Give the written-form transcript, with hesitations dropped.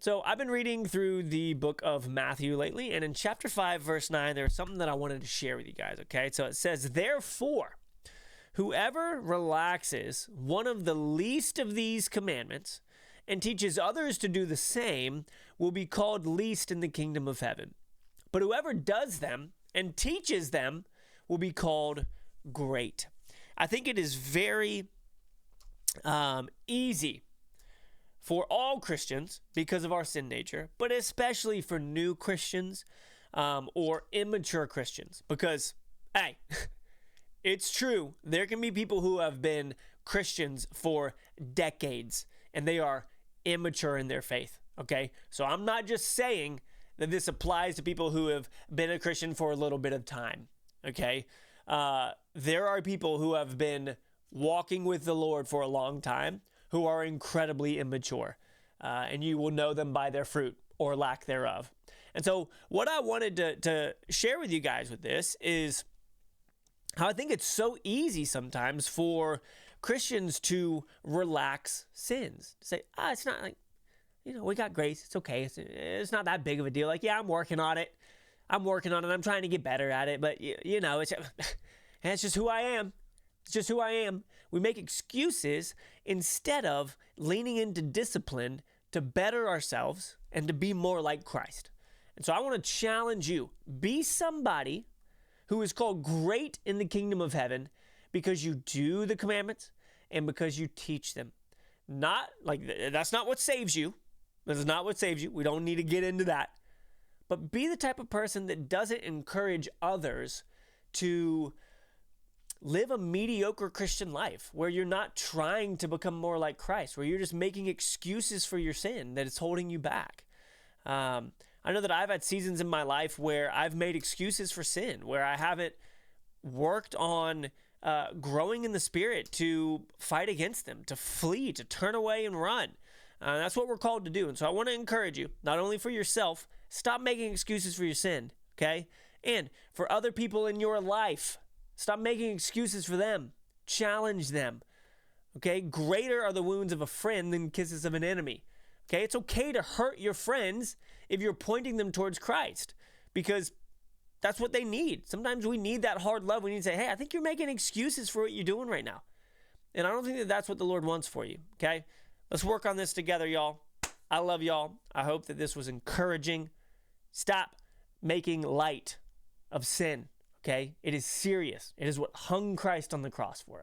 So I've been reading through the book of Matthew lately, and in chapter 5, verse 9, there's something that I wanted to share with you guys, okay? So it says, "Therefore, whoever relaxes one of the least of these commandments and teaches others to do the same will be called least in the kingdom of heaven. But whoever does them and teaches them will be called great." I think it is very easy for all Christians because of our sin nature, but especially for new Christians or immature Christians. Because, hey, it's true, there can be people who have been Christians for decades and they are immature in their faith, okay? So I'm not just saying that this applies to people who have been a Christian for a little bit of time, okay? There are people who have been walking with the Lord for a long time who are incredibly immature, and you will know them by their fruit or lack thereof. And so what I wanted to share with you guys with this is how I think it's so easy sometimes for Christians to relax sins. To say, it's not like, we got grace. It's okay. It's not that big of a deal. Like, yeah, I'm working on it. I'm trying to get better at it. But, it's just who I am. It's just who I am. We make excuses instead of leaning into discipline to better ourselves and to be more like Christ. And so I want to challenge you. Be somebody who is called great in the kingdom of heaven because you do the commandments and because you teach them. That's not what saves you. That is not what saves you. We don't need to get into that. But be the type of person that doesn't encourage others to live a mediocre Christian life where you're not trying to become more like Christ, where you're just making excuses for your sin that is holding you back. I know that I've had seasons in my life where I've made excuses for sin, where I haven't worked on growing in the Spirit to fight against them, to flee, to turn away and run. That's what we're called to do. And so I want to encourage you, not only for yourself, stop making excuses for your sin, okay? And for other people in your life, stop making excuses for them. Challenge them. Okay? Greater are the wounds of a friend than kisses of an enemy. Okay? It's okay to hurt your friends if you're pointing them towards Christ because that's what they need. Sometimes we need that hard love. We need to say, hey, I think you're making excuses for what you're doing right now. And I don't think that that's what the Lord wants for you. Okay? Let's work on this together, y'all. I love y'all. I hope that this was encouraging. Stop making light of sin. Okay? It is serious. It is what hung Christ on the cross for us.